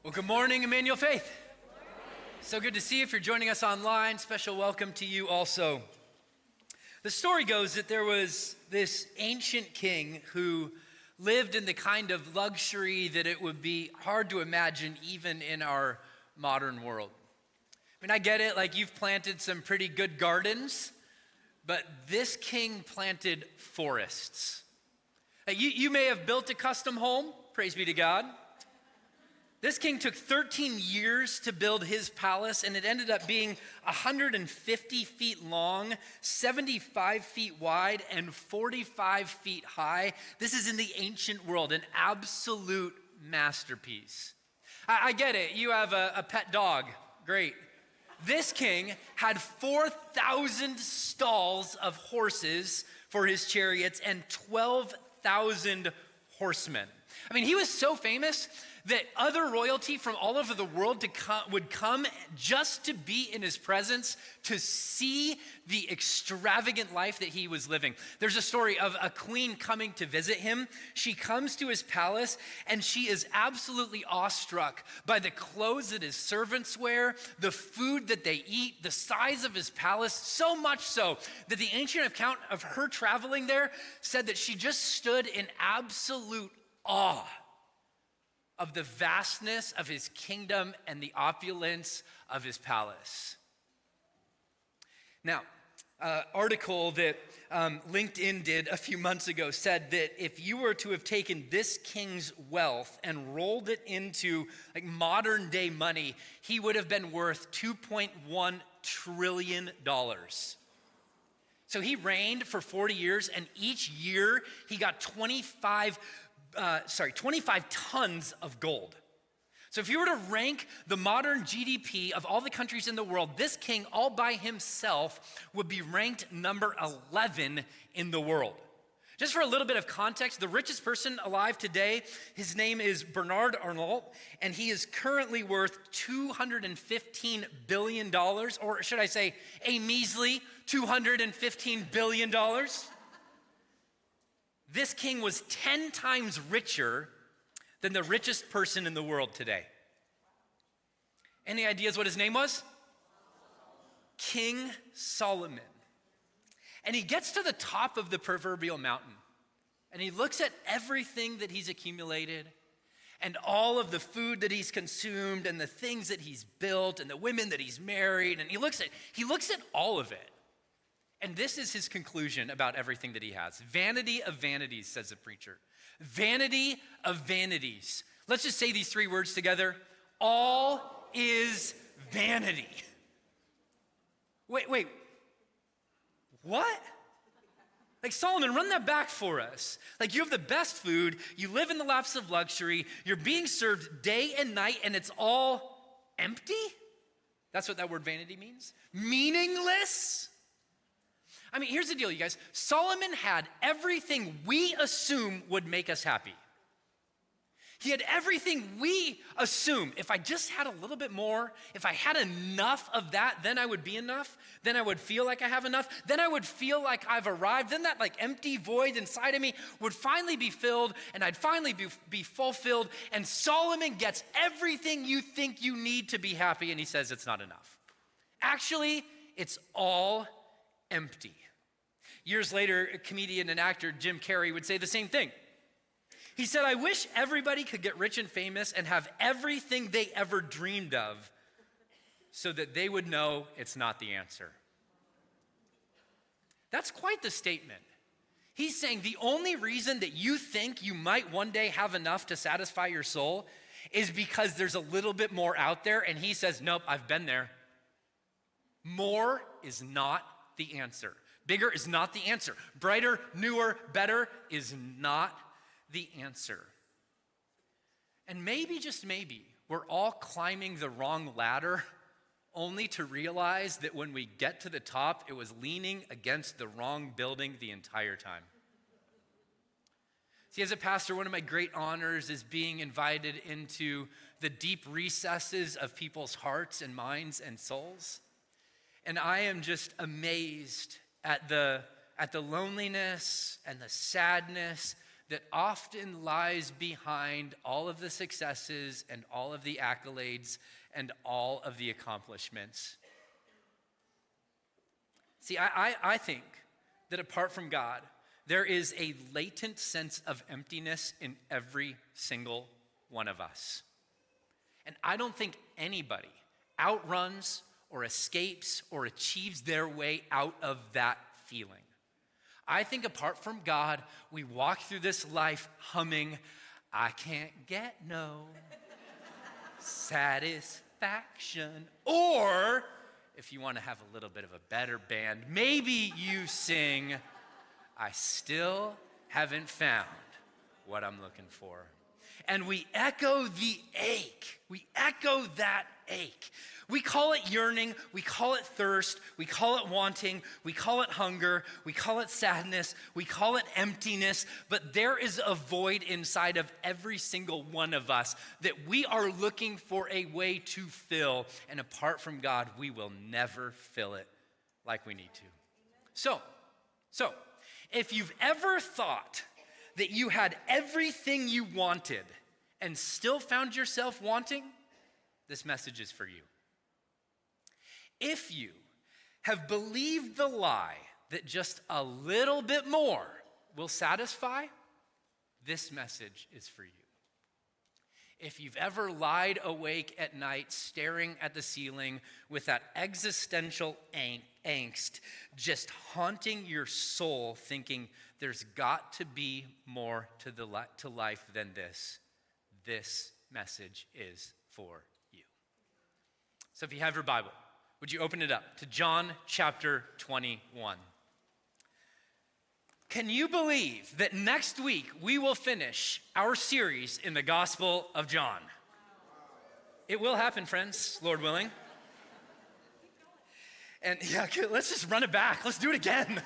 Well, good morning, Emmanuel Faith. So good to see you. If you're joining us online, special welcome to you also. The story goes that there was this ancient king who lived in the kind of luxury that it would be hard to imagine even in our modern world. I mean, I get it, like you've planted some pretty good gardens, but this king planted forests. You may have built a custom home, praise be to God. This king took 13 years to build his palace, and it ended up being 150 feet long, 75 feet wide, and 45 feet high. This is in the ancient world, an absolute masterpiece. I get it, you have a pet dog, great. This king had 4,000 stalls of horses for his chariots and 12,000 horsemen. I mean, he was so famous that other royalty from all over the world would come just to be in his presence, to see the extravagant life that he was living. There's a story of a queen coming to visit him. She comes to his palace and she is absolutely awestruck by the clothes that his servants wear, the food that they eat, the size of his palace, so much so that the ancient account of her traveling there said that she just stood in absolute awe of the vastness of his kingdom and the opulence of his palace. Now, article that LinkedIn did a few months ago said that if you were to have taken this king's wealth and rolled it into like modern day money, he would have been worth $2.1 trillion. So he reigned for 40 years, and each year he got 25 tons of gold. So if you were to rank the modern GDP of all the countries in the world, this king all by himself would be ranked number 11 in the world. Just for a little bit of context, the richest person alive today, his name is Bernard Arnault, and he is currently worth $215 billion, or should I say a measly $215 billion. This king was 10 times richer than the richest person in the world today. Any ideas what his name was? King Solomon. And he gets to the top of the proverbial mountain, and he looks at everything that he's accumulated and all of the food that he's consumed and the things that he's built and the women that he's married, and he looks at all of it. And this is his conclusion about everything that he has. Vanity of vanities, says the preacher. Vanity of vanities. Let's just say these three words together. All is vanity. Wait. What? Like, Solomon, run that back for us. Like, you have the best food, you live in the laps of luxury, you're being served day and night, and it's all empty? That's what that word vanity means. Meaningless? I mean, here's the deal, you guys. Solomon had everything we assume would make us happy. He had everything we assume. If I just had a little bit more, if I had enough of that, then I would be enough. Then I would feel like I have enough. Then I would feel like I've arrived. Then that like empty void inside of me would finally be filled, and I'd finally be fulfilled. And Solomon gets everything you think you need to be happy, and he says it's not enough. Actually, it's all empty. Years later, a comedian and actor Jim Carrey would say the same thing. He said, I wish everybody could get rich and famous and have everything they ever dreamed of so that they would know it's not the answer. That's quite the statement. He's saying the only reason that you think you might one day have enough to satisfy your soul is because there's a little bit more out there, and he says, nope, I've been there. More is not the answer. Bigger is not the answer. Brighter, newer, better is not the answer. And maybe, just maybe, we're all climbing the wrong ladder only to realize that when we get to the top, it was leaning against the wrong building the entire time. See, as a pastor, one of my great honors is being invited into the deep recesses of people's hearts and minds and souls. And I am just amazed at the loneliness and the sadness that often lies behind all of the successes and all of the accolades and all of the accomplishments. See, I think that apart from God, there is a latent sense of emptiness in every single one of us. And I don't think anybody outruns or escapes or achieves their way out of that feeling. I think apart from God, we walk through this life humming, I can't get no satisfaction. Or, if you want to have a little bit of a better band, maybe you sing, I still haven't found what I'm looking for. And we echo the ache. We echo that ache. We call it yearning, we call it thirst, we call it wanting, we call it hunger, we call it sadness, we call it emptiness, but there is a void inside of every single one of us that we are looking for a way to fill, and apart from God, we will never fill it like we need to. So, if you've ever thought that you had everything you wanted and still found yourself wanting, this message is for you. If you have believed the lie that just a little bit more will satisfy, this message is for you. If you've ever lied awake at night staring at the ceiling with that existential angst just haunting your soul, thinking there's got to be more to life than this message is for you. So if you have your Bible, would you open it up to John chapter 21? Can you believe that next week we will finish our series in the Gospel of John? It will happen, friends, Lord willing. And yeah, let's just run it back. Let's do it again.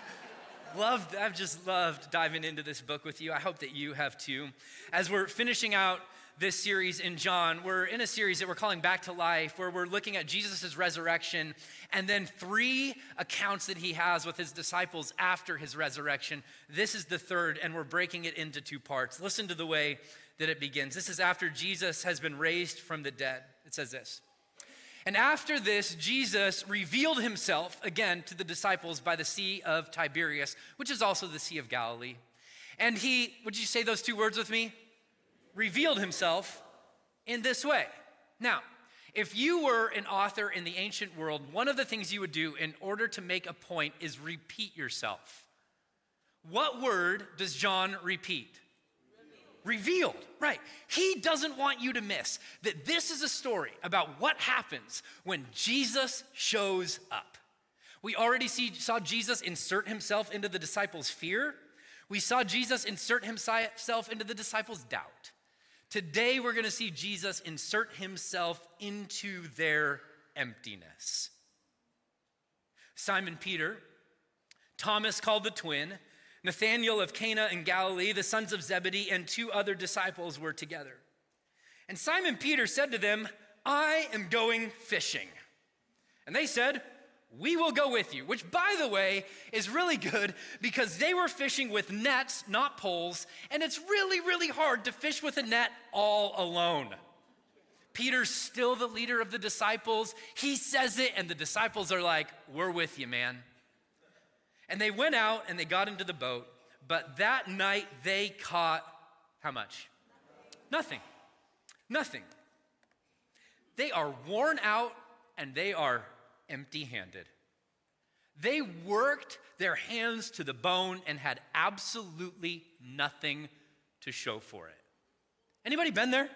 I've just loved diving into this book with you. I hope that you have too. As we're finishing out this series in John, we're in a series that we're calling Back to Life, where we're looking at Jesus' resurrection and then 3 accounts that he has with his disciples after his resurrection. This is the third, and we're breaking it into 2 parts. Listen to the way that it begins. This is after Jesus has been raised from the dead. It says this. And after this, Jesus revealed himself again to the disciples by the Sea of Tiberias, which is also the Sea of Galilee. And he, would you say those 2 words with me? Revealed himself in this way. Now, if you were an author in the ancient world, one of the things you would do in order to make a point is repeat yourself. What word does John repeat? Revealed, right. He doesn't want you to miss that this is a story about what happens when Jesus shows up. We already saw Jesus insert himself into the disciples' fear. We saw Jesus insert himself into the disciples' doubt. Today, we're going to see Jesus insert himself into their emptiness. Simon Peter, Thomas called the twin, Nathanael of Cana in Galilee, the sons of Zebedee, and 2 other disciples were together. And Simon Peter said to them, I am going fishing. And they said, we will go with you, which, by the way, is really good because they were fishing with nets, not poles, and it's really, really hard to fish with a net all alone. Peter's still the leader of the disciples. He says it, and the disciples are like, we're with you, man. And they went out and they got into the boat, but that night they caught how much? Nothing. They are worn out and they are empty-handed. They worked their hands to the bone and had absolutely nothing to show for it. Anybody been there?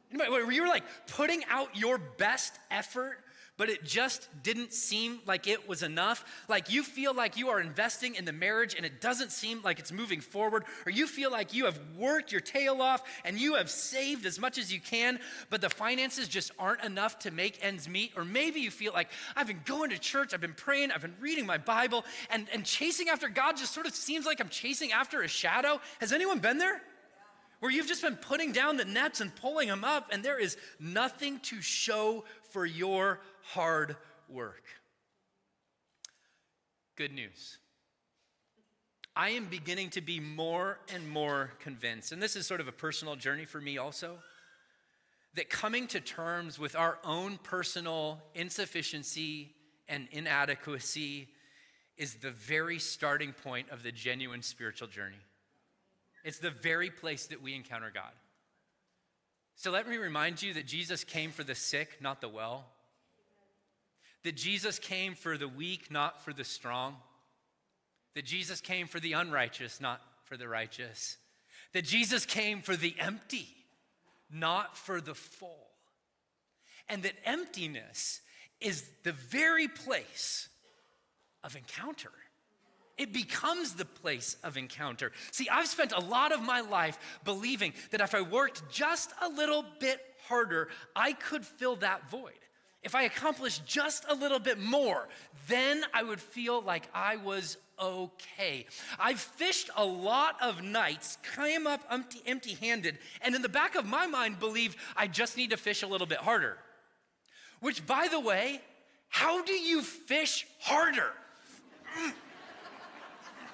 Anybody, where you were like putting out your best effort, but it just didn't seem like it was enough? Like you feel like you are investing in the marriage and it doesn't seem like it's moving forward, or you feel like you have worked your tail off and you have saved as much as you can, but the finances just aren't enough to make ends meet. Or maybe you feel like I've been going to church, I've been praying, I've been reading my Bible, and chasing after God just sort of seems like I'm chasing after a shadow. Has anyone been there? Where you've just been putting down the nets and pulling them up, and there is nothing to show for your hard work. Good news. I am beginning to be more and more convinced, and this is sort of a personal journey for me also, that coming to terms with our own personal insufficiency and inadequacy is the very starting point of the genuine spiritual journey. It's the very place that we encounter God. So let me remind you that Jesus came for the sick, not the well. That Jesus came for the weak, not for the strong. That Jesus came for the unrighteous, not for the righteous. That Jesus came for the empty, not for the full. And that emptiness is the very place of encounter. It becomes the place of encounter. See, I've spent a lot of my life believing that if I worked just a little bit harder, I could fill that void. If I accomplished just a little bit more, then I would feel like I was okay. I've fished a lot of nights, came up empty-handed, and in the back of my mind believed I just need to fish a little bit harder. Which, by the way, how do you fish harder?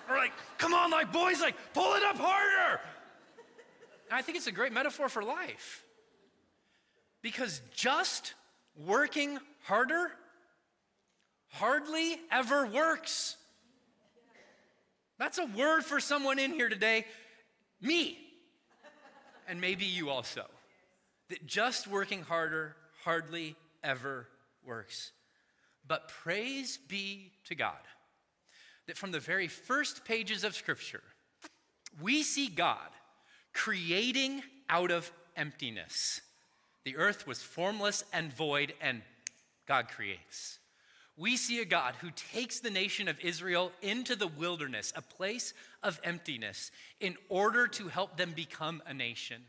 Or like, come on, like boys, like pull it up harder. And I think it's a great metaphor for life. Because just working harder hardly ever works. That's a word for someone in here today, me, and maybe you also. That just working harder hardly ever works. But praise be to God that from the very first pages of Scripture, we see God creating out of emptiness. The earth was formless and void, and God creates. We see a God who takes the nation of Israel into the wilderness, a place of emptiness, in order to help them become a nation.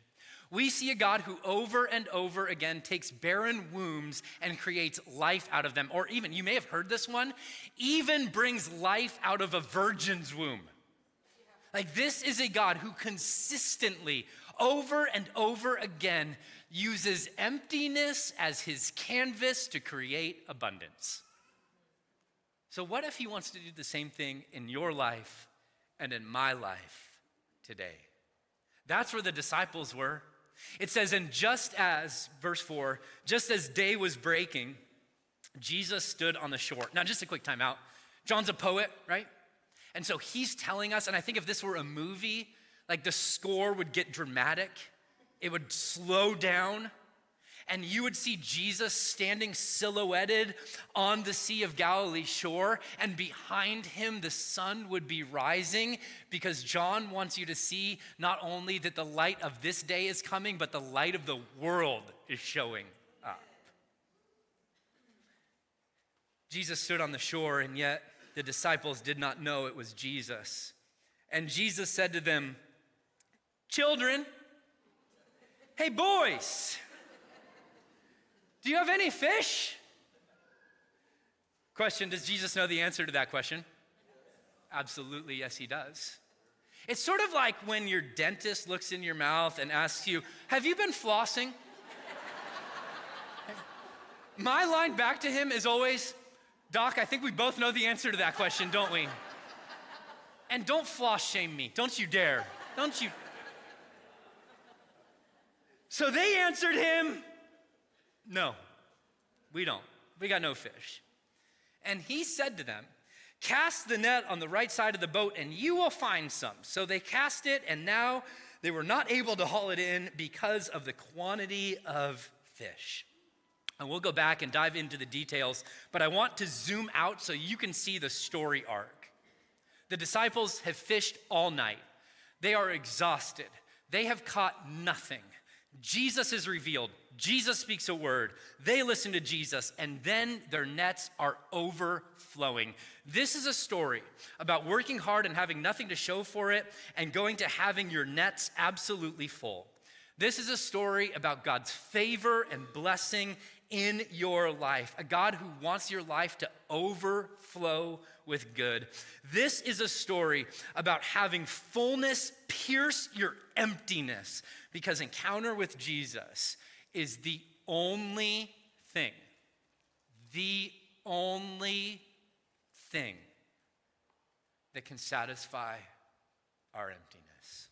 We see a God who over and over again takes barren wombs and creates life out of them. Or even, you may have heard this one, even brings life out of a virgin's womb. Like, this is a God who consistently, over and over again, uses emptiness as his canvas to create abundance. So what if he wants to do the same thing in your life and in my life today? That's where the disciples were. It says, and just as, verse 4, just as day was breaking, Jesus stood on the shore. Now, just a quick time out. John's a poet, right? And so he's telling us, and I think if this were a movie, like the score would get dramatic. It would slow down, and you would see Jesus standing silhouetted on the Sea of Galilee shore, and behind him the sun would be rising, because John wants you to see not only that the light of this day is coming, but the light of the world is showing up. Jesus stood on the shore, and yet the disciples did not know it was Jesus. And Jesus said to them, children, hey boys, do you have any fish? Question, does Jesus know the answer to that question? Absolutely, yes, he does. It's sort of like when your dentist looks in your mouth and asks you, have you been flossing? My line back to him is always, Doc, I think we both know the answer to that question, don't we? And don't floss shame me, don't you dare, don't you? So they answered him, no, we don't. We got no fish. And he said to them, cast the net on the right side of the boat and you will find some. So they cast it, and now they were not able to haul it in because of the quantity of fish. And we'll go back and dive into the details, but I want to zoom out so you can see the story arc. The disciples have fished all night. They are exhausted. They have caught nothing. Jesus is revealed. Jesus speaks a word. They listen to Jesus, and then their nets are overflowing. This is a story about working hard and having nothing to show for it, and going to having your nets absolutely full. This is a story about God's favor and blessing in your life, a God who wants your life to overflow with good. This is a story about having fullness pierce your emptiness, because encounter with Jesus is the only thing that can satisfy our emptiness.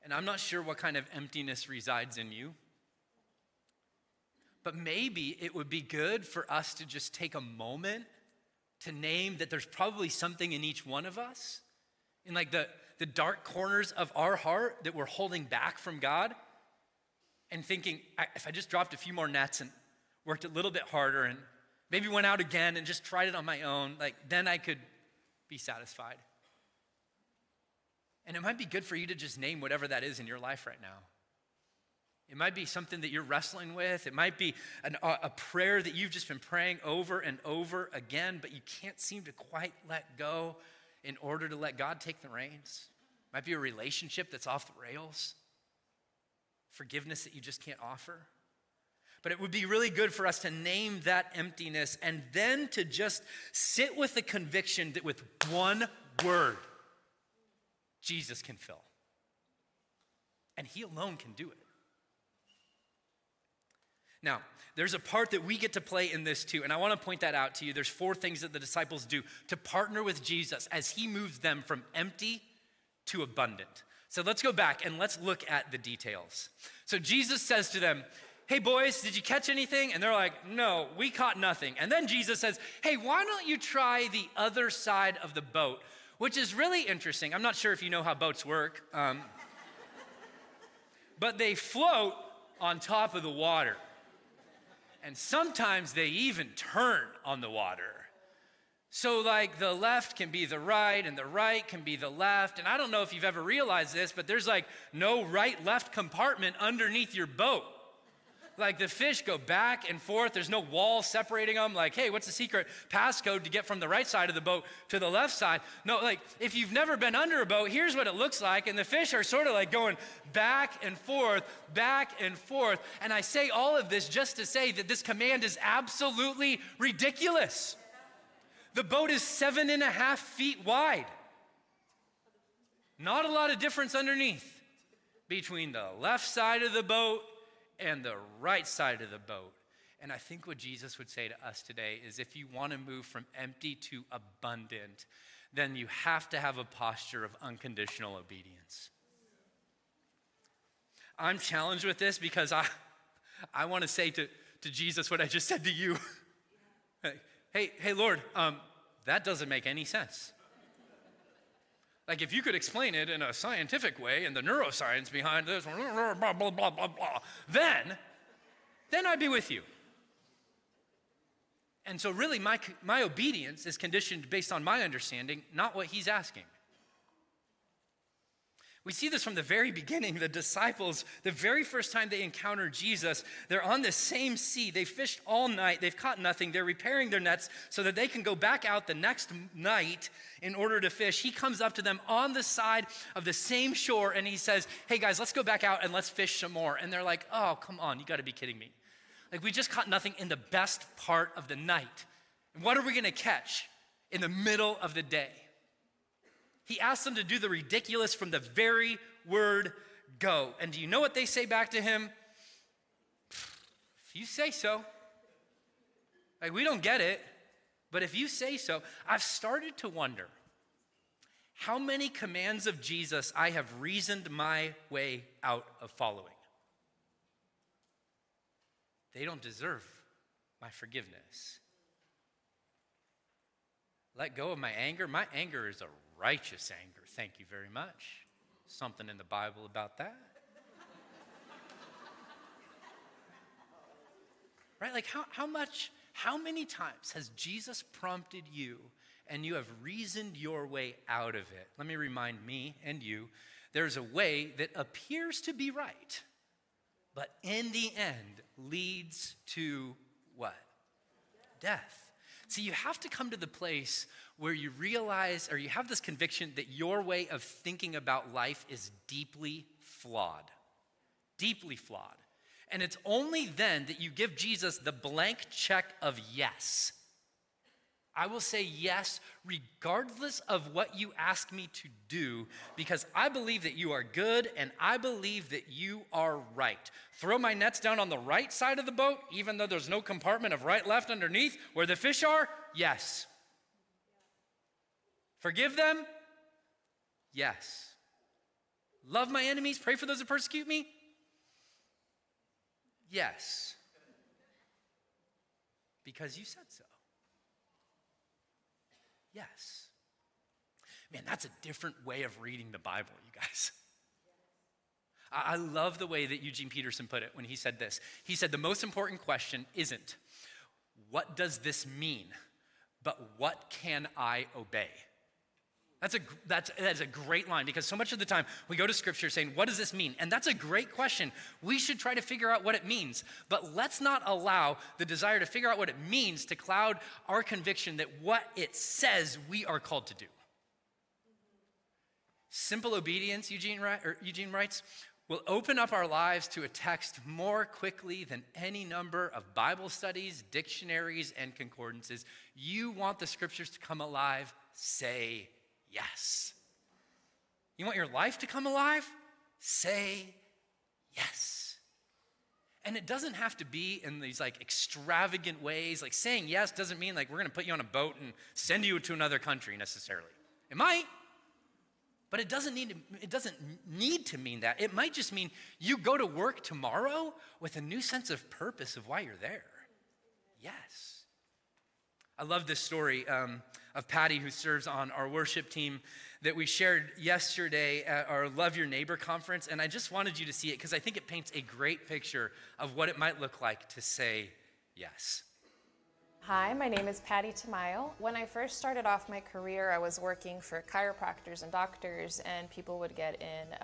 And I'm not sure what kind of emptiness resides in you, but maybe it would be good for us to just take a moment to name that there's probably something in each one of us, in like the dark corners of our heart that we're holding back from God, and thinking, if I just dropped a few more nets and worked a little bit harder and maybe went out again and just tried it on my own, like then I could be satisfied. And it might be good for you to just name whatever that is in your life right now. It might be something that you're wrestling with. It might be a prayer that you've just been praying over and over again, but you can't seem to quite let go in order to let God take the reins. It might be a relationship that's off the rails. Forgiveness that you just can't offer. But it would be really good for us to name that emptiness and then to just sit with the conviction that with one word, Jesus can fill. And he alone can do it. Now, there's a part that we get to play in this too, and I want to point that out to you. There's 4 things that the disciples do to partner with Jesus as he moves them from empty to abundant. So let's go back and let's look at the details. So Jesus says to them, hey boys, did you catch anything? And they're like, no, we caught nothing. And then Jesus says, hey, why don't you try the other side of the boat? Which is really interesting. I'm not sure if you know how boats work, but they float on top of the water. And sometimes they even turn on the water. So like the left can be the right and the right can be the left. And I don't know if you've ever realized this, but there's like no right-left compartment underneath your boat. Like the fish go back and forth. There's no wall separating them. Like, hey, what's the secret passcode to get from the right side of the boat to the left side? No, like if you've never been under a boat, here's what it looks like. And the fish are sort of like going back and forth, back and forth. And I say all of this just to say that this command is absolutely ridiculous. The boat is 7.5 feet wide. Not a lot of difference underneath between the left side of the boat and the right side of the boat. And I think what Jesus would say to us today is if you want to move from empty to abundant, then you have to have a posture of unconditional obedience. I'm challenged with this because I want to say to Jesus what I just said to you. Hey, Lord, that doesn't make any sense. Like if you could explain it in a scientific way and the neuroscience behind this, blah, blah, blah, blah, blah, then I'd be with you. And so really my obedience is conditioned based on my understanding, not what he's asking. We see this from the very beginning. The disciples, the very first time they encounter Jesus, they're on the same sea. They fished all night. They've caught nothing. They're repairing their nets so that they can go back out the next night in order to fish. He comes up to them on the side of the same shore and he says, hey guys, let's go back out and let's fish some more. And they're like, oh, come on, you gotta be kidding me. Like we just caught nothing in the best part of the night. And what are we gonna catch in the middle of the day? He asked them to do the ridiculous from the very word go. And do you know what they say back to him? If you say so. Like, we don't get it, but if you say so, I've started to wonder how many commands of Jesus I have reasoned my way out of following. They don't deserve my forgiveness. Let go of my anger. My anger is a righteous anger. Thank you very much. Something in the Bible about that. Right? Like how many times has Jesus prompted you and you have reasoned your way out of it? Let me remind me and you, there's a way that appears to be right, but in the end leads to what? Death. See, you have to come to the place where you realize or you have this conviction that your way of thinking about life is deeply flawed. Deeply flawed. And it's only then that you give Jesus the blank check of yes. I will say yes regardless of what you ask me to do because I believe that you are good and I believe that you are right. Throw my nets down on the right side of the boat even though there's no compartment of right, left underneath where the fish are? Yes. Forgive them? Yes. Love my enemies, pray for those who persecute me? Yes. Because you said so. Yes. Man, that's a different way of reading the Bible, you guys. I love the way that Eugene Peterson put it when he said this. He said, the most important question isn't, what does this mean? But what can I obey? That is a great line, because so much of the time we go to scripture saying, what does this mean? And that's a great question. We should try to figure out what it means, but let's not allow the desire to figure out what it means to cloud our conviction that what it says we are called to do. Simple obedience, Eugene writes, will open up our lives to a text more quickly than any number of Bible studies, dictionaries, and concordances. You want the scriptures to come alive? Say yes. You want your life to come alive? Say yes. And it doesn't have to be in these like extravagant ways. Like saying yes doesn't mean like we're gonna put you on a boat and send you to another country necessarily. It might, but it doesn't need to mean that. It might just mean you go to work tomorrow with a new sense of purpose of why you're there. Yes. I love this story of Patty, who serves on our worship team, that we shared yesterday at our Love Your Neighbor conference. And I just wanted you to see it because I think it paints a great picture of what it might look like to say yes. Hi, my name is Patty Tamayo. When I first started off my career, I was working for chiropractors and doctors, and people would get in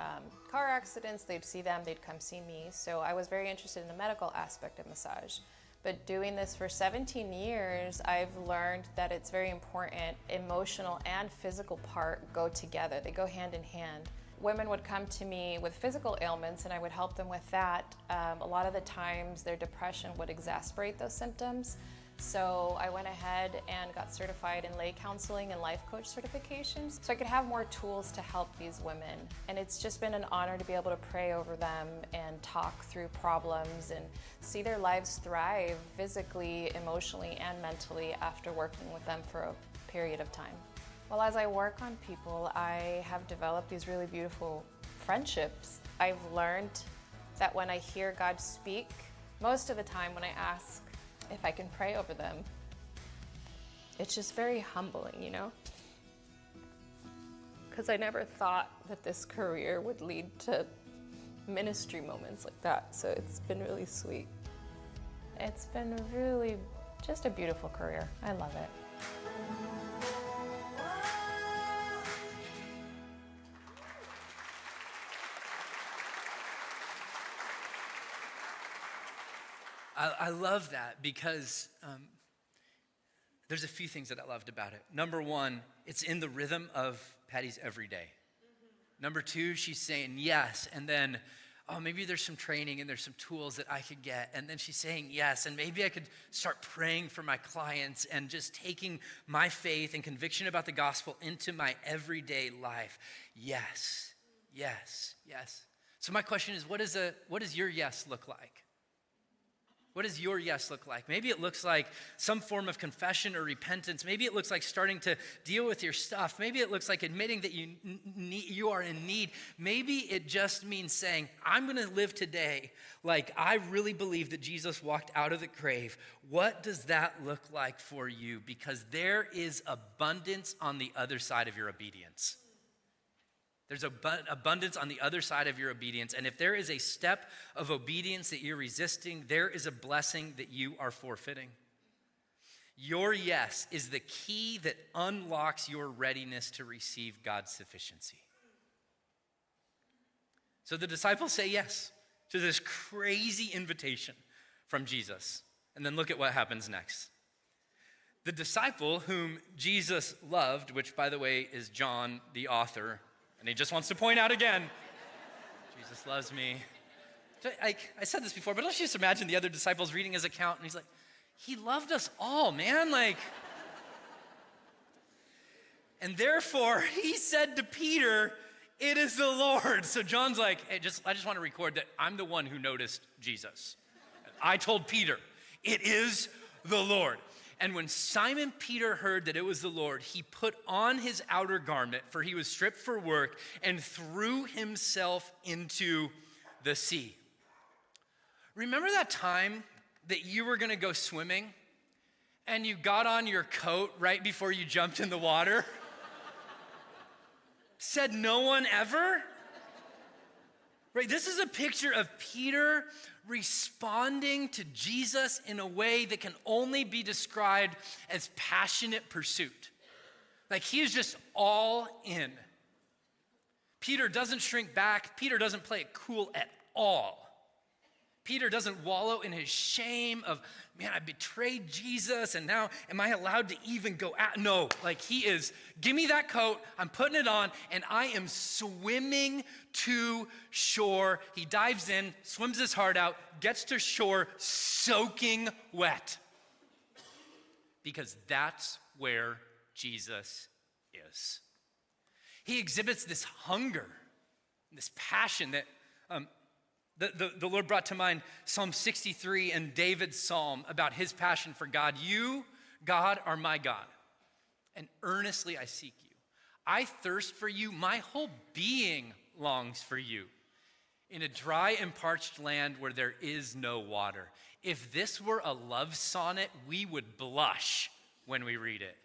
car accidents, they'd see them, they'd come see me. So I was very interested in the medical aspect of massage. But doing this for 17 years, I've learned that it's very important. Emotional and physical part go together. They go hand in hand. Women would come to me with physical ailments, and I would help them with that. A lot of the times, their depression would exacerbate those symptoms. So I went ahead and got certified in lay counseling and life coach certifications so I could have more tools to help these women. And it's just been an honor to be able to pray over them and talk through problems and see their lives thrive physically, emotionally, and mentally after working with them for a period of time. Well, as I work on people, I have developed these really beautiful friendships. I've learned that when I hear God speak, most of the time when I ask if I can pray over them, it's just very humbling, you know? Because I never thought that this career would lead to ministry moments like that, so it's been really sweet. It's been really just a beautiful career. I love it. I love that because there's a few things that I loved about it. Number one, it's in the rhythm of Patty's everyday. Number two, she's saying yes, and then, oh, maybe there's some training and there's some tools that I could get, and then she's saying yes, and maybe I could start praying for my clients and just taking my faith and conviction about the gospel into my everyday life. Yes, yes, yes. So my question is, what does your yes look like? What does your yes look like? Maybe it looks like some form of confession or repentance. Maybe it looks like starting to deal with your stuff. Maybe it looks like admitting that you are in need. Maybe it just means saying, I'm going to live today like I really believe that Jesus walked out of the grave. What does that look like for you? Because there is abundance on the other side of your obedience. There's abundance on the other side of your obedience. And if there is a step of obedience that you're resisting, there is a blessing that you are forfeiting. Your yes is the key that unlocks your readiness to receive God's sufficiency. So the disciples say yes to this crazy invitation from Jesus. And then look at what happens next. The disciple whom Jesus loved, which by the way is John, the author, and he just wants to point out again, Jesus loves me. I said this before, but let's just imagine the other disciples reading his account, and he's like, he loved us all, man. And therefore, he said to Peter, it is the Lord. So John's like, hey, I just want to record that I'm the one who noticed Jesus. I told Peter, it is the Lord. And when Simon Peter heard that it was the Lord, he put on his outer garment, for he was stripped for work, and threw himself into the sea. Remember that time that you were gonna go swimming and you got on your coat right before you jumped in the water? Said no one ever? Right, this is a picture of Peter responding to Jesus in a way that can only be described as passionate pursuit. Like he is just all in. Peter doesn't shrink back. Peter doesn't play it cool at all. Peter doesn't wallow in his shame of, man, I betrayed Jesus and now am I allowed to even go out? No, like he is, give me that coat, I'm putting it on, and I am swimming to shore. He dives in, swims his heart out, gets to shore soaking wet. Because that's where Jesus is. He exhibits this hunger, this passion that the Lord brought to mind Psalm 63 and David's psalm about his passion for God. You, God, are my God, and earnestly I seek you. I thirst for you. My whole being longs for you in a dry and parched land where there is no water. If this were a love sonnet, we would blush when we read it.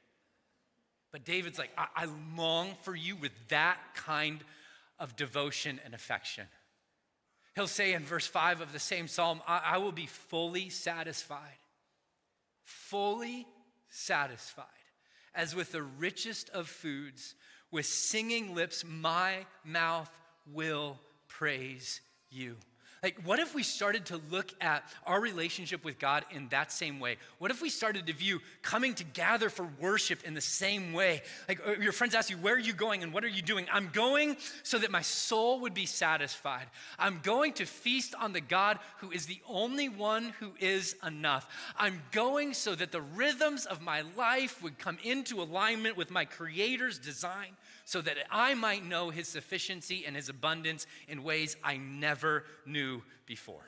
But David's like, I long for you with that kind of devotion and affection. He'll say in verse 5 of the same psalm, I will be fully satisfied, as with the richest of foods, with singing lips, my mouth will praise you. Like, what if we started to look at our relationship with God in that same way? What if we started to view coming to gather for worship in the same way? Like, your friends ask you, where are you going and what are you doing? I'm going so that my soul would be satisfied. I'm going to feast on the God who is the only one who is enough. I'm going so that the rhythms of my life would come into alignment with my Creator's design, so that I might know his sufficiency and his abundance in ways I never knew before.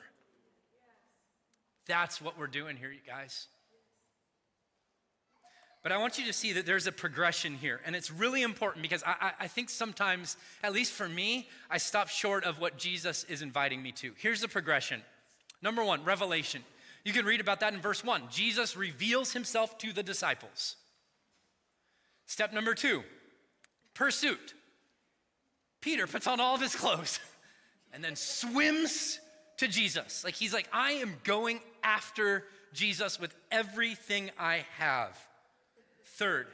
That's what we're doing here, you guys. But I want you to see that there's a progression here, and it's really important because I think sometimes, at least for me, I stop short of what Jesus is inviting me to. Here's the progression. Number one, revelation. You can read about that in verse 1. Jesus reveals himself to the disciples. Step number 2, pursuit. Peter puts on all of his clothes and then swims to Jesus. Like he's like, I am going after Jesus with everything I have. Third,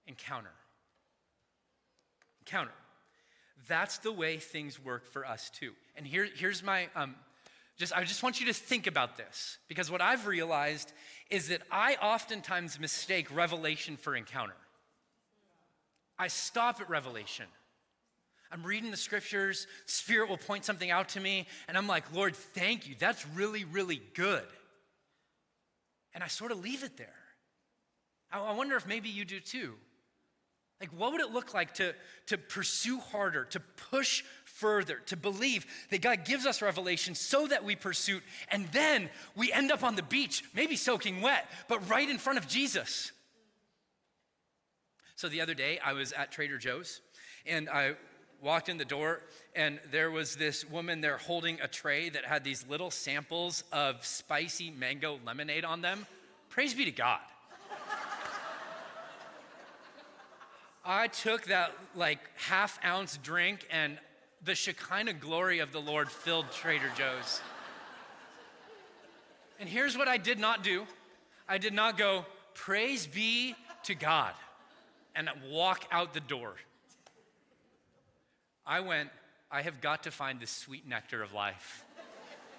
encounter. Encounter. That's the way things work for us too. And here's my, I just want you to think about this, because what I've realized is that I oftentimes mistake revelation for encounter. I stop at revelation. I'm reading the scriptures, Spirit will point something out to me, and I'm like, Lord, thank you. That's really, really good. And I sort of leave it there. I wonder if maybe you do too. Like, what would it look like to pursue harder, to push further, to believe that God gives us revelation so that we pursue, and then we end up on the beach, maybe soaking wet, but right in front of Jesus. So the other day, I was at Trader Joe's, and I walked in the door, and there was this woman there holding a tray that had these little samples of spicy mango lemonade on them. Praise be to God. I took that like half-ounce drink, and the Shekinah glory of the Lord filled Trader Joe's. And here's what I did not do. I did not go, praise be to God, and walk out the door. I went, I have got to find the sweet nectar of life.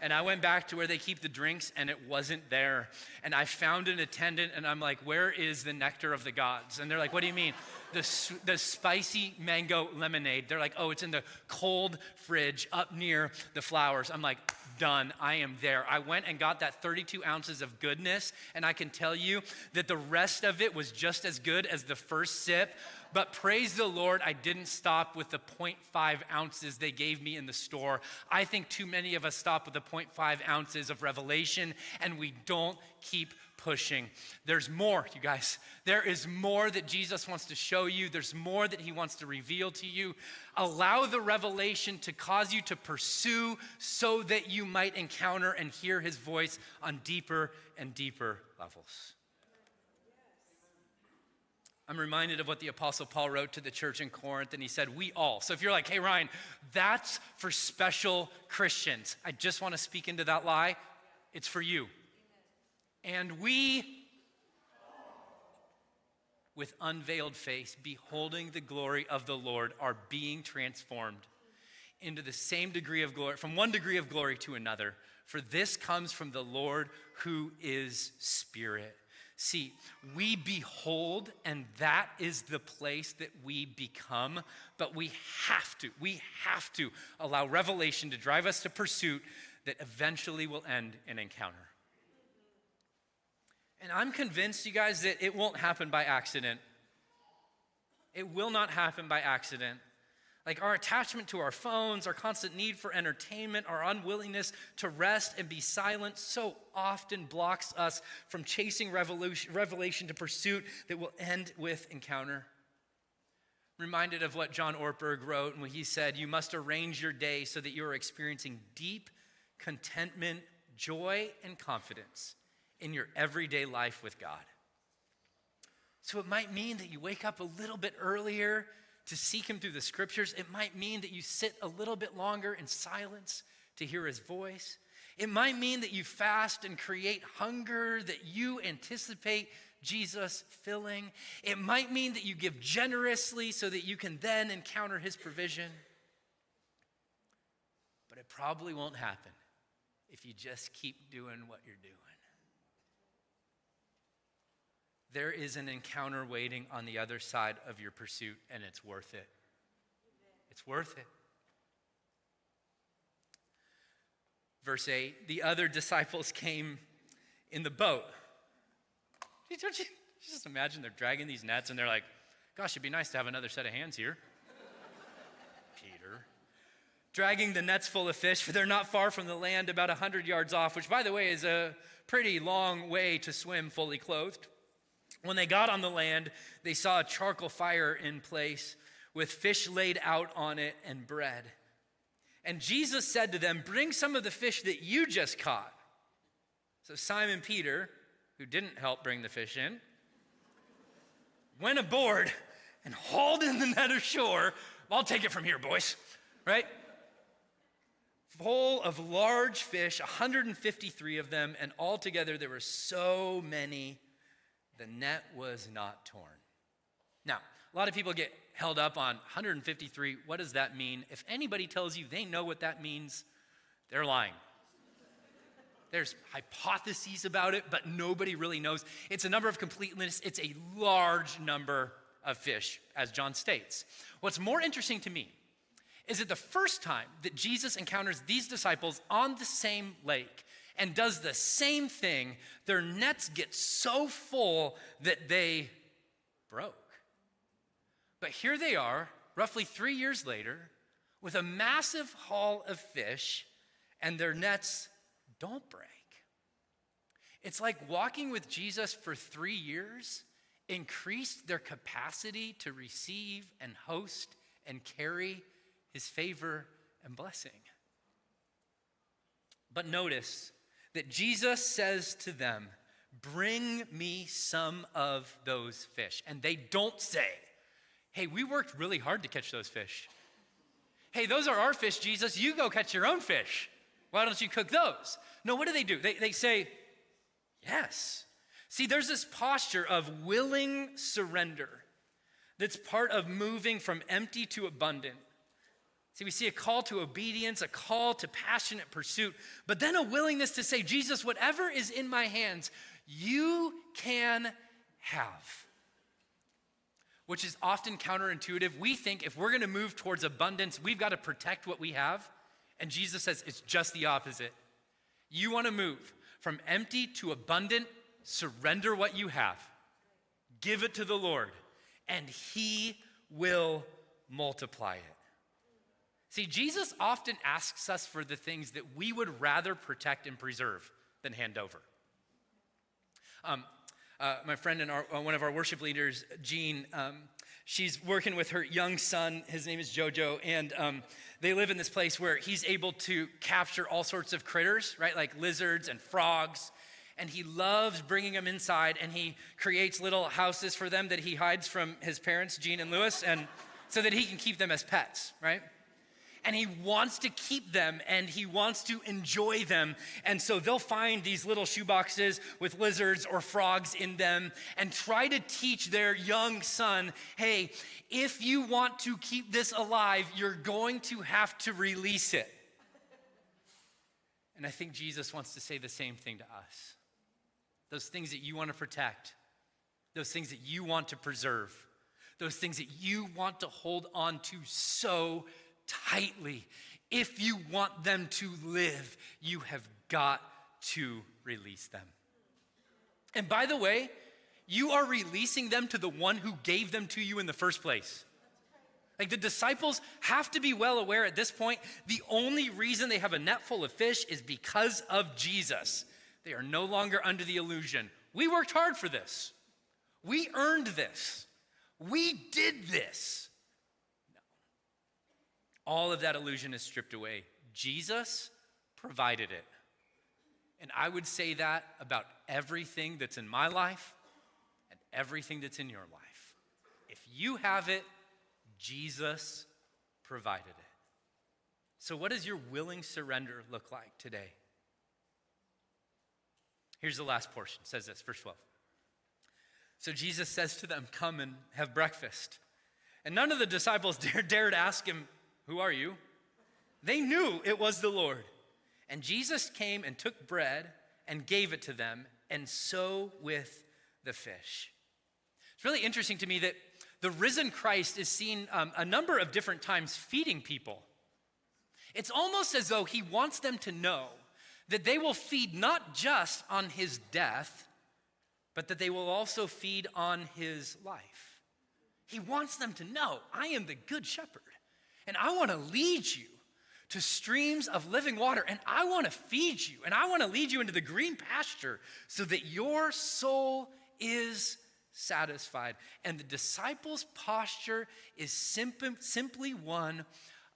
And I went back to where they keep the drinks, and it wasn't there. And I found an attendant, and I'm like, where is the nectar of the gods? And they're like, what do you mean? The spicy mango lemonade. They're like, oh, it's in the cold fridge up near the flowers. I'm like, done, I am there. I went and got that 32 ounces of goodness, and I can tell you that the rest of it was just as good as the first sip. But praise the Lord, I didn't stop with the 0.5 ounces they gave me in the store. I think too many of us stop with the 0.5 ounces of revelation, and we don't keep pushing. There's more, you guys. There is more that Jesus wants to show you. There's more that he wants to reveal to you. Allow the revelation to cause you to pursue so that you might encounter and hear his voice on deeper and deeper levels. I'm reminded of what the Apostle Paul wrote to the church in Corinth, and he said, we all. So if you're like, hey, Ryan, that's for special Christians. I just want to speak into that lie. It's for you. And we, with unveiled face, beholding the glory of the Lord, are being transformed into the same degree of glory, from one degree of glory to another. For this comes from the Lord who is Spirit. See, we behold, and that is the place that we become, but we have to allow revelation to drive us to pursuit that eventually will end in encounter. And I'm convinced, you guys, that it won't happen by accident. It will not happen by accident. Like our attachment to our phones, our constant need for entertainment, our unwillingness to rest and be silent so often blocks us from chasing revelation to pursuit that will end with encounter. Reminded of what John Ortberg wrote when he said, you must arrange your day so that you are experiencing deep contentment, joy, and confidence in your everyday life with God. So it might mean that you wake up a little bit earlier to seek him through the scriptures. It might mean that you sit a little bit longer in silence to hear his voice. It might mean that you fast and create hunger that you anticipate Jesus filling. It might mean that you give generously so that you can then encounter his provision. But it probably won't happen if you just keep doing what you're doing. There is an encounter waiting on the other side of your pursuit, and it's worth it. It's worth it. Verse 8, the other disciples came in the boat. Don't you just imagine they're dragging these nets, and they're like, gosh, it'd be nice to have another set of hands here. Peter. Dragging the nets full of fish, for they're not far from the land, about 100 yards off, which, by the way, is a pretty long way to swim fully clothed. When they got on the land, they saw a charcoal fire in place with fish laid out on it and bread. And Jesus said to them, bring some of the fish that you just caught. So Simon Peter, who didn't help bring the fish in, went aboard and hauled in the net ashore. I'll take it from here, boys, right? Full of large fish, 153 of them, and altogether there were so many, the net was not torn. Now, a lot of people get held up on 153. What does that mean? If anybody tells you they know what that means, they're lying. There's hypotheses about it, but nobody really knows. It's a number of completeness. It's a large number of fish, as John states. What's more interesting to me is that the first time that Jesus encounters these disciples on the same lake and does the same thing, their nets get so full that they broke. But here they are, roughly 3 years later, with a massive haul of fish, and their nets don't break. It's like walking with Jesus for 3 years increased their capacity to receive and host and carry his favor and blessing. But notice that Jesus says to them, bring me some of those fish. And they don't say, hey, we worked really hard to catch those fish. Hey, those are our fish, Jesus. You go catch your own fish. Why don't you cook those? No, what do? They say, yes. See, there's this posture of willing surrender that's part of moving from empty to abundant. See, we see a call to obedience, a call to passionate pursuit, but then a willingness to say, Jesus, whatever is in my hands, you can have. Which is often counterintuitive. We think if we're going to move towards abundance, we've got to protect what we have. And Jesus says it's just the opposite. You want to move from empty to abundant, surrender what you have. Give it to the Lord, and he will multiply it. See, Jesus often asks us for the things that we would rather protect and preserve than hand over. My friend and one of our worship leaders, Jean, she's working with her young son. His name is Jojo, and they live in this place where he's able to capture all sorts of critters, right? Like lizards and frogs. And he loves bringing them inside, and he creates little houses for them that he hides from his parents, Jean and Lewis, and so that he can keep them as pets, right? And he wants to keep them, and he wants to enjoy them. And so they'll find these little shoeboxes with lizards or frogs in them and try to teach their young son, hey, if you want to keep this alive, you're going to have to release it. And I think Jesus wants to say the same thing to us. Those things that you want to protect, those things that you want to preserve, those things that you want to hold on to so tightly. If you want them to live, you have got to release them. And by the way, you are releasing them to the one who gave them to you in the first place. Like the disciples have to be well aware at this point, the only reason they have a net full of fish is because of Jesus. They are no longer under the illusion. We worked hard for this. We earned this. We did this. No. All of that illusion is stripped away. Jesus provided it. And I would say that about everything that's in my life and everything that's in your life. If you have it, Jesus provided it. So what does your willing surrender look like today? Here's the last portion. It says this, verse 12. So Jesus says to them, come and have breakfast. And none of the disciples dared ask him, who are you? They knew it was the Lord. And Jesus came and took bread and gave it to them, and so with the fish. It's really interesting to me that the risen Christ is seen a number of different times feeding people. It's almost as though he wants them to know that they will feed not just on his death, but that they will also feed on his life. He wants them to know, I am the good shepherd, and I want to lead you to streams of living water, and I want to feed you, and I want to lead you into the green pasture so that your soul is satisfied. And the disciples' posture is simply one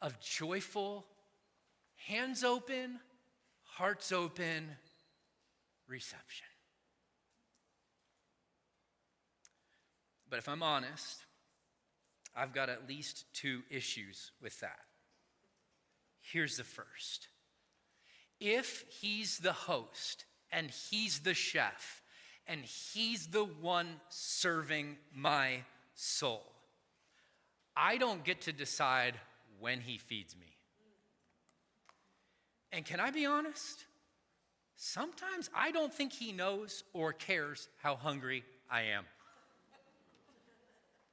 of joyful, hands open, hearts open reception. But if I'm honest, I've got at least two issues with that. Here's the first. If he's the host and he's the chef and he's the one serving my soul, I don't get to decide when he feeds me. And can I be honest? Sometimes I don't think he knows or cares how hungry I am.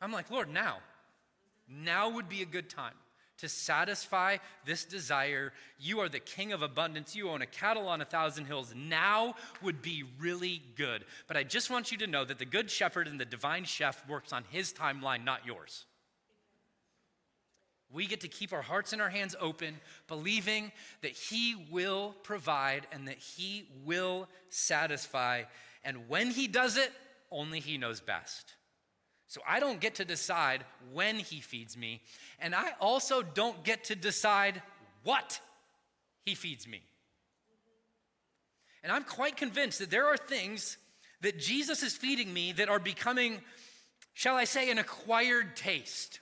I'm like, Lord, now would be a good time to satisfy this desire. You are the King of abundance. You own a cattle on 1,000 hills. Now would be really good. But I just want you to know that the good shepherd and the divine chef works on his timeline, not yours. We get to keep our hearts and our hands open, believing that he will provide and that he will satisfy. And when he does it, only he knows best. So I don't get to decide when he feeds me, and I also don't get to decide what he feeds me. And I'm quite convinced that there are things that Jesus is feeding me that are becoming, shall I say, an acquired taste.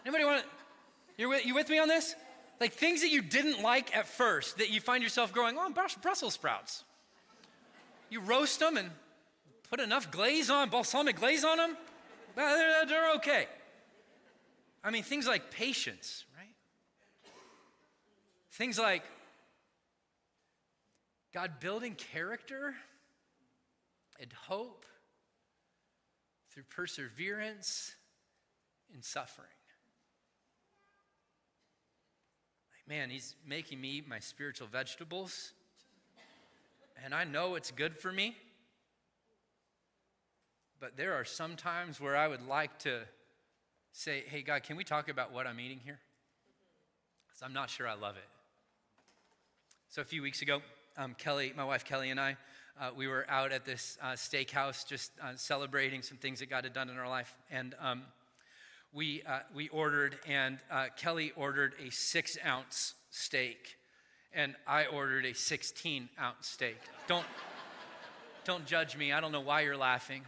Anybody want to, you with me on this? Like things that you didn't like at first that you find yourself going, oh, Brussels sprouts. You roast them and put enough glaze on, balsamic glaze on them, they're okay. I mean, things like patience, right? Things like God building character and hope through perseverance in suffering. Man, he's making me eat my spiritual vegetables, and I know it's good for me, but there are some times where I would like to say, hey, God, can we talk about what I'm eating here? Because I'm not sure I love it. So a few weeks ago, Kelly, my wife Kelly, and I we were out at this steakhouse just celebrating some things that God had done in our life. And we ordered, and Kelly ordered a 6-ounce steak, and I ordered a 16-ounce steak. Don't judge me. I don't know why you're laughing.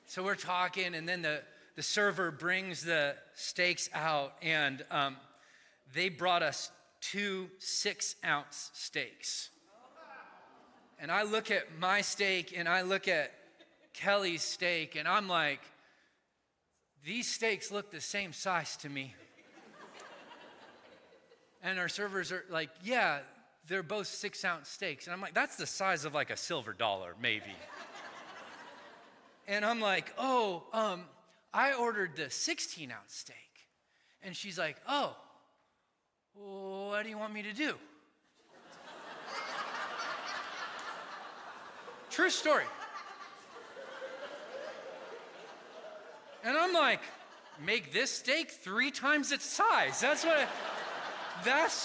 So we're talking, and then the server brings the steaks out, and they brought us 2 6-ounce steaks. And I look at my steak, and I look at Kelly's steak, and I'm like, these steaks look the same size to me. And our servers are like, yeah, they're both 6-ounce steaks. And I'm like, that's the size of like a silver dollar, maybe. And I'm like, I ordered the 16-ounce steak. And she's like, oh, well, what do you want me to do? True story. And I'm like, make this steak 3 times its size. That's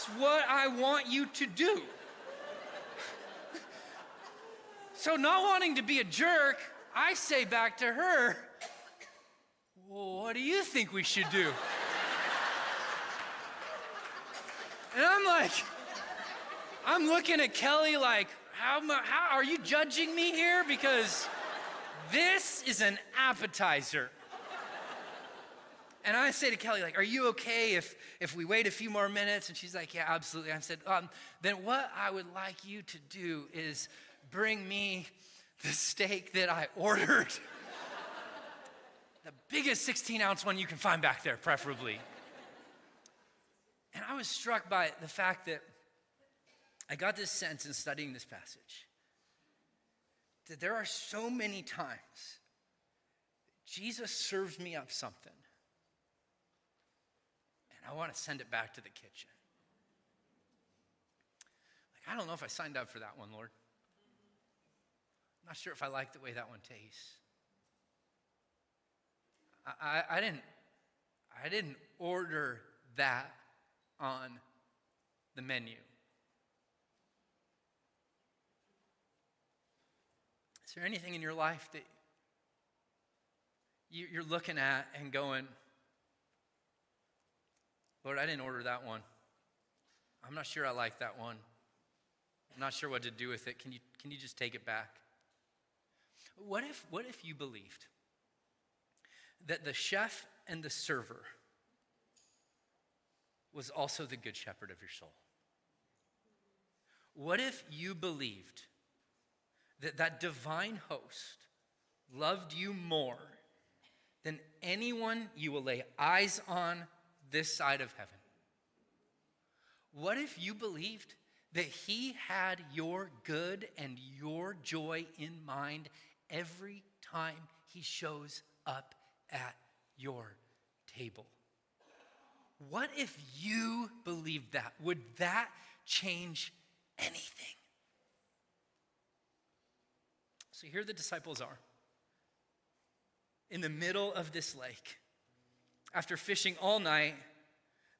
what I want you to do. So not wanting to be a jerk, I say back to her, well, what do you think we should do? And I'm looking at Kelly like, how are you judging me here? Because this is an appetizer. And I say to Kelly, like, are you okay if we wait a few more minutes? And she's like, yeah, absolutely. I said, then what I would like you to do is bring me the steak that I ordered. The biggest 16-ounce one you can find back there, preferably. And I was struck by the fact that I got this sense in studying this passage that there are so many times Jesus serves me up something, and I want to send it back to the kitchen. Like, I don't know if I signed up for that one, Lord. I'm not sure if I like the way that one tastes. I didn't order that on the menu. Is there anything in your life that you're looking at and going, Lord, I didn't order that one. I'm not sure I like that one. I'm not sure what to do with it. Can you just take it back? What if you believed that the chef and the server was also the good shepherd of your soul? What if you believed that divine host loved you more than anyone you will lay eyes on this side of heaven? What if you believed that he had your good and your joy in mind every time he shows up at your table? What if you believed that? Would that change anything? So here the disciples are in the middle of this lake. After fishing all night,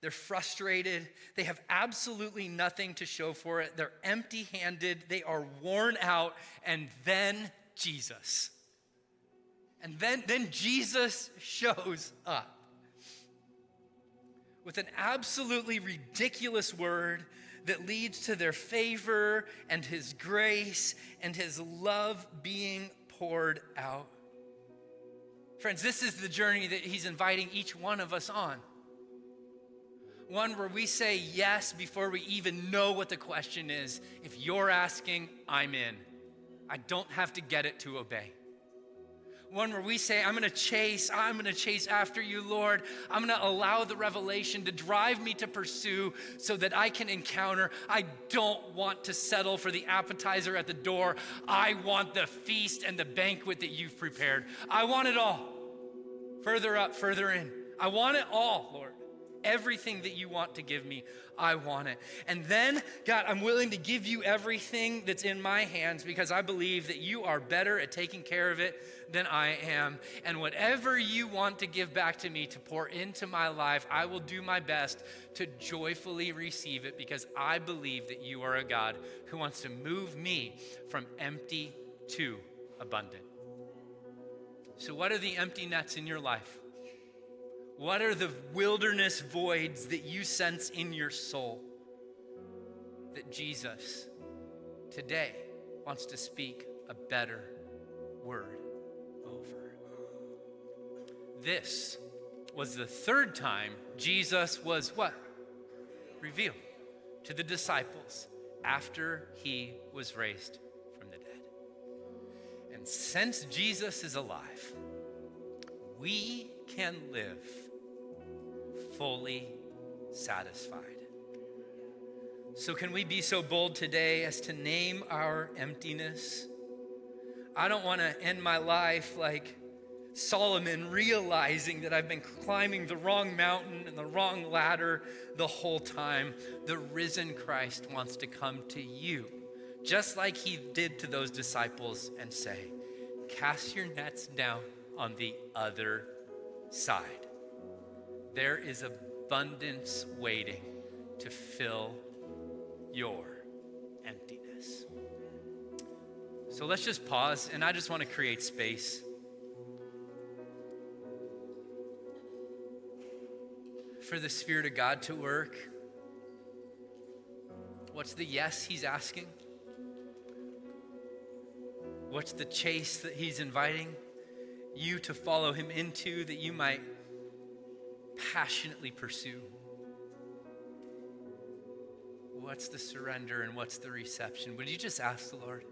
they're frustrated. They have absolutely nothing to show for it. They're empty-handed. They are worn out. And then Jesus. And then Jesus shows up with an absolutely ridiculous word that leads to their favor and his grace and his love being poured out. Friends, this is the journey that he's inviting each one of us on. One where we say yes before we even know what the question is. If you're asking, I'm in. I don't have to get it to obey. One where we say, I'm gonna chase after you, Lord. I'm gonna allow the revelation to drive me to pursue so that I can encounter. I don't want to settle for the appetizer at the door. I want the feast and the banquet that you've prepared. I want it all. Further up, further in. I want it all, Lord. Everything that you want to give me, I want it. And then, God, I'm willing to give you everything that's in my hands because I believe that you are better at taking care of it than I am. And whatever you want to give back to me, to pour into my life, I will do my best to joyfully receive it because I believe that you are a God who wants to move me from empty to abundant. So what are the empty nets in your life? What are the wilderness voids that you sense in your soul that Jesus today wants to speak a better word over? This was the third time Jesus was what? Revealed to the disciples after he was raised from the dead. And since Jesus is alive, we can live fully satisfied. So can we be so bold today as to name our emptiness? I don't want to end my life like Solomon, realizing that I've been climbing the wrong mountain and the wrong ladder the whole time. The risen Christ wants to come to you, just like he did to those disciples, and say, cast your nets down on the other side. There is abundance waiting to fill your emptiness. So let's just pause, and I just want to create space for the Spirit of God to work. What's the yes he's asking? What's the chase that he's inviting you to follow him into, that you might passionately pursue? What's the surrender and what's the reception? Would you just ask the Lord?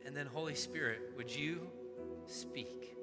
And then, Holy Spirit, would you speak?